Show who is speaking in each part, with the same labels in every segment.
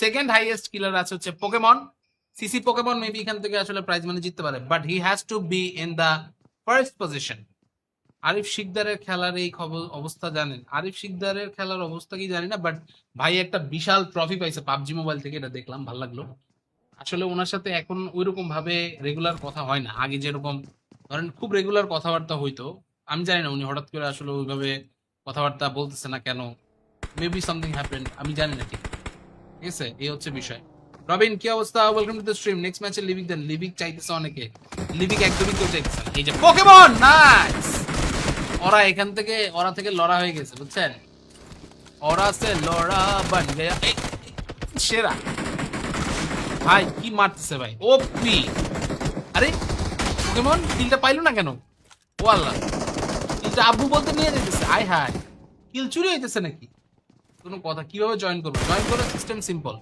Speaker 1: Second highest কিলার আছে হচ্ছে Pokemon. CC Pokemon maybe এখান থেকে আসলে প্রাইজ মানি জিততে পারে, but he has to be in the first position. Arif শিকদারের খেলার এই খবর অবস্থা জানেন? আরিফ শিকদারের খেলার অবস্থা কি জানি না, বাট ভাই একটা বিশাল ট্রফি পাইছে পাবজি মোবাইল থেকে, এটা দেখলাম, ভালো লাগলো। আসলে ওনার সাথে এখন ওইরকম ভাবে রেগুলার কথা হয় না, আগে যেরকম ধরেন খুব রেগুলার কথাবার্তা হইতো। আমি জানি না উনি হঠাৎ করে আসলে ওইভাবে কথাবার্তা বলতেছে না কেন, মেবি সামথিং হ্যাপেন্ড, আমি জানি না ঠিক। ঠিক আছে, এই হচ্ছে বিষয়। রবিন কি অবস্থা? Welcome to the stream. Next ম্যাচে লিভিক দেন। লিভিক চাইতেছে অনেকে, লিভিক একদমই কেউ চাইতেছে না। এই যে পোকেমন, নাইস। ওরা এখান থেকে ওরা থেকে লড়া হয়ে গেছে, বুঝছেন? ওরা সে লড়া বান গয়া। সেরা ভাই, কি মারতেছে ভাই, ওপি। আরে পোকেমন কিলটা পাইলো না কেন? ও আল্লাহ, কিলটা আব্বু বলতে নিয়ে যেতেছে। আয় হায়, কিল চুরি হইতেছে নাকি? কোনো কথা। কিভাবে জয়েন করবো? জয়েন করার system simple.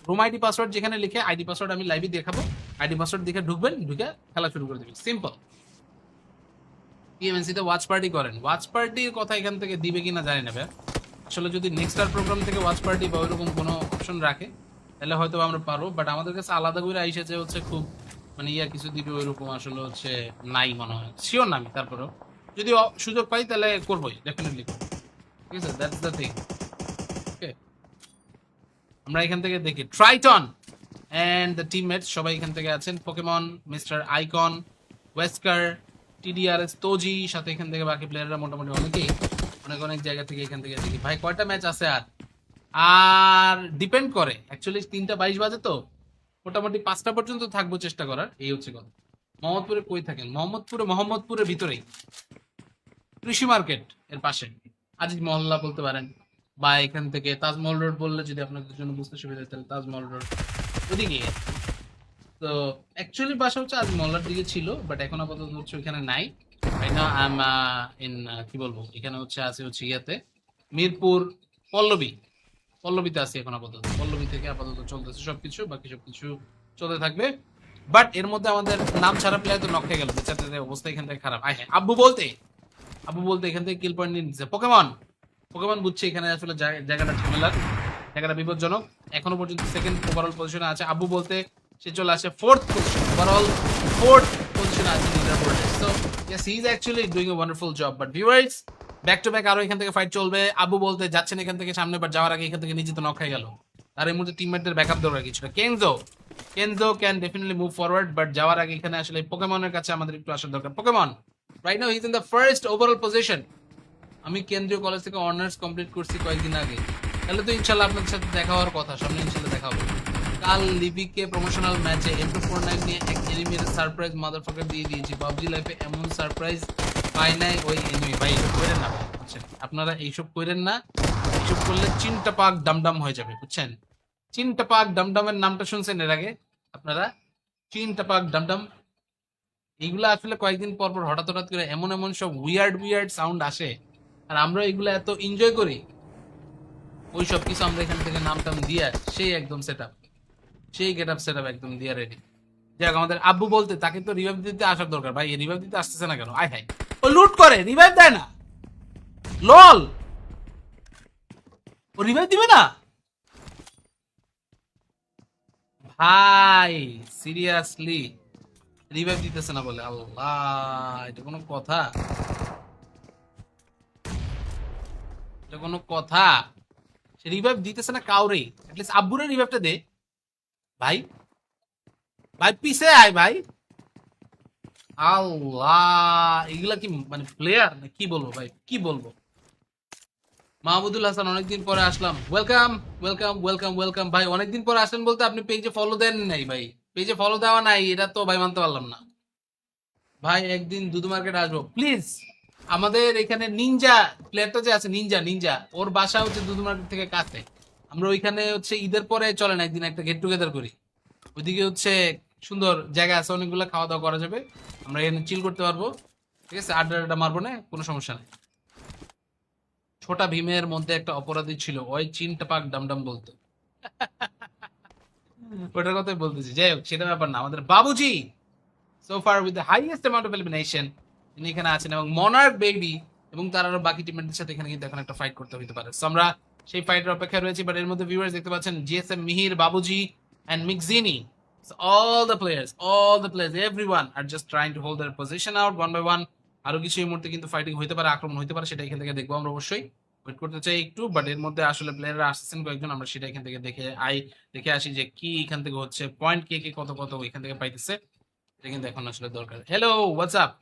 Speaker 1: Room ID password যেখানে লিখে, আইডি পাসওয়ার্ড আমি লাইভে দেখাবো, আইডি পাসওয়ার্ড দেখে ঢুকবেন, ঢুকে খেলা শুরু করে দেবেন, সিম্পল। টিএমএনসি তে ওয়াচ পার্টি করেন। ওয়াচ পার্টির কথা এখান থেকে দিবে কিনা জানি না ভাই। আসলে যদি নেক্সট আর প্রোগ্রাম থেকে ওয়াচ পার্টি বা ওইরকম কোনো অপশন রাখে তাহলে হয়তো আমরা পারবো, বাট আমাদের কাছে আলাদা করে আইসেছে হচ্ছে খুব মানে ইয়া কিছু দিবে ওইরকম আসলে হচ্ছে নাই মনে হয়, শিওর না আমি। তারপরেও যদি সুযোগ পাই তাহলে করবোই, ডেফিনেটলি করবো। ঠিক আছে, দ্যাটস দ্য থিং। ওকে, আমরা এখান থেকে দেখি ট্রাইটন এন্ড দ্য টিমমেটস সবাই এখান থেকে আছেন। পোকেমন, মিস্টার আইকন, ওয়েস্কার, টিডিআরএস, তোজি, সাথে এখান থেকে বাকি প্লেয়াররা মোটামুটি অনেকেই অনেক অনেক জায়গা থেকে এখান থেকে দেখি। ভাই কয়টা ম্যাচ আছে আর? আর ডিপেন্ড করে অ্যাকচুয়ালি, 3:22 বাজে তো মোটামুটি 5টা পর্যন্ত থাকবো চেষ্টা করার, এই হচ্ছে কথা। মোহাম্মদপুরে কই থাকেন? মোহাম্মদপুরের ভিতরেই, কৃষি মার্কেট এর পাশে আজিজ মহল্লা বলতে পারেন, বা এখান থেকে তাজমহল রোড বললে যদি আপনাদের জন্য বুঝতে সুবিধা হয় তাহলে তাজমহল রোড ওদিকে। তো অ্যাকচুয়ালি বাসা হচ্ছে আজ মহল্লার দিকে ছিল, বাট এখন আপাতত হচ্ছে ওইখানে নাই। Right now I am in, কি বলবো, এখানে হচ্ছে আছে হচ্ছে ইয়াতে মিরপুর পল্লবী, পল্লবীতে আছি এখন আপাতত। পল্লবী থেকে আপাতত চলতেছে সবকিছু, বাকি সবকিছু চলতে থাকবে। বাট এর মধ্যে আমাদের নাম ছাড়া প্লেয়ার তো নক হয়ে গেল, বেচারাদের অবস্থা এখান থেকে খারাপ। আয় হ্যাঁ, আব্বু বলতে এখান থেকে কিল পয়েন্ট নিয়ে নিচ্ছে। পোকেমন, পোকেমন বুঝছে এখানে আসলে জায়গাটা ঝামেলার, জায়গাটা বিপজ্জনক। এখনো পর্যন্ত সেকেন্ড ওভারঅল পজিশনে আছে। আব্বু বলতে সে চলে আসে ফোর্থ পজিশন, ওভারঅল ফোর্থ পজিশনে আছে লিডার বোর্ডে। So yes, he is actually doing a wonderful job. But viewers, back to back আরো এখান থেকে ফাইট চলবে। আব্বু বলতে যাচ্ছেন এখান থেকে সামনে, বাট যাওয়ার আগে এখান থেকে নিজে তো নক হয়ে গেল। আর এই মুহূর্তে টিমমেটদের ব্যাকআপ দরকার কিছুটা। Kenzo can definitely move forward, but যাওয়ার আগে এখানে আসলে পোকেমনের কাছে আমাদের একটু আসার দরকার। Pokemon right now he is in the first overall position. আমি কেন্দ্রীয় কলেজ থেকে অনার্স কমপ্লিট করছি কয়েকদিন আগে। তাহলে তো ইনশাল্লাহ আপনাদের সাথে দেখা হওয়ার কথা, সামনে ইনশাল্লাহ দেখা হবে। কাল লিবিকে প্রমোশনাল ম্যাচে M249 নিয়ে এক এনিমির সারপ্রাইজ মাদারফাকার দিয়ে দিয়েছি। পাবজি লাইফে এমন সারপ্রাইজ পাই নাই ওই এনিমি। ভাই এইসব করেন না ভাই, বুঝছেন? আপনারা এইসব করেন না, এইসব করলে চিনটা পাক ডামডাম হয়ে যাবে, বুঝছেন? চিনটা পাক ডামডামের নামটা শুনছেন এর আগে আপনারা? চিনটা পাক ডামডাম, এইগুলা আসলে কয়েকদিন পর পর হঠাৎ হঠাৎ করে এমন এমন সব উইয়ার্ড সাউন্ড আসে, আর আমরা এগুলো এত এনজয় করি, ওই সব কিছু আমরা এখান থেকে নাম টাম দিয়ে সেই একদম সেই গেট আপ সেট আপ একদম দিয়ে রেডি। যাক, আমাদের আব্বু বলতে তাকে তো রিভাইভ দিতে আসার দরকার। ভাই রিভাইভ দিতে আসতেছে না কেন? আয় হাই, ও লুট করে রিভাইভ দেয় না, লল, ও রিভাইভ দিবে না ভাই, সিরিয়াসলি রিভাইভ দিতেছে না বলে? আল্লাহ, এটা কোনো কথা? এটা কোনো কথা? সে রিভাইভ দিতেছে না কাউরে, অ্যাটলিস্ট আব্বুরে রিভাইভটা দে ভাই। ভাই পিছে আয় ভাই। আল্লাহ, এগুলা কি মানে প্লেয়ার না? কি বলবো ভাই, কি বলবো? মাহমুদুল হাসান, অনেকদিন পরে আসলাম। ওয়েলকাম ওয়েলকাম ওয়েলকাম ওয়েলকাম ভাই। অনেকদিন পরে আসলেন বলতে আপনি পেজে ফলো দেন নাই ভাই? পেজে ফলো দেওয়া নাই, এটা তো ভাই মানতে পারলাম না ভাই। একদিন দুধ মার্কেট আসবো প্লিজ। আমাদের এখানে নিনজা প্লেয়ারটা যে আছে, নিনজা নিনজা, ওর বাসা হচ্ছে দুধ মার্কেট থেকে কাছে। আমরা ওইখানে হচ্ছে ঈদের পরে চলেন একদিন একটা গেট টুগেদার করি। ওইদিকে হচ্ছে সুন্দর জায়গা আছে, অনেকগুলো খাওয়া দাওয়া করা যাবে, আমরা এখানে চিল করতে পারবো। ঠিক আছে, আড্ডা আড্ডা মারবো না, কোনো সমস্যা নেই। ছোটা ভীমের মধ্যে একটা অপরাধী ছিল, ওই চিনটা পাক ডামডাম বলতো। ওটার কথাই বলতেছি। যাই হোক, সেটা ব্যাপার না। আমাদের Babuji so far with the highest amount of elimination, তিনি এখানে আছেন, এবং মনার্ক বেবি এবং তার আরো বাকি টিমমেটদের সাথে এখানে কিন্তু এখন একটা ফাইট করতে হতে পারে। সো আমরা সেই ফাইটের অপেক্ষায় রয়েছে। বাট এর মধ্যে ভিউয়ার্স দেখতে পাচ্ছেন জিএসএম মিহির, বাবুজি এন্ড মিকজিনি, all the players, everyone are just trying to hold their position out one by one. আরো কিছু এই মুহূর্তে কিন্তু ফাইটিং হইতে পারে, আক্রমণ হইতে পারে, সেটা এখান থেকে দেখবো আমরা অবশ্যই। ওয়েট করতে চাই একটু, বাট এর মধ্যে আসলে প্লেয়াররা আসছেন কয়েকজন, আমরা সেটা এখান থেকে দেখে আসি যে কি এখান থেকে হচ্ছে, পয়েন্ট কে কে কত কত এখান থেকে পাইতেছে, এটা কিন্তু এখন আসলে দরকার। Hello, what's up?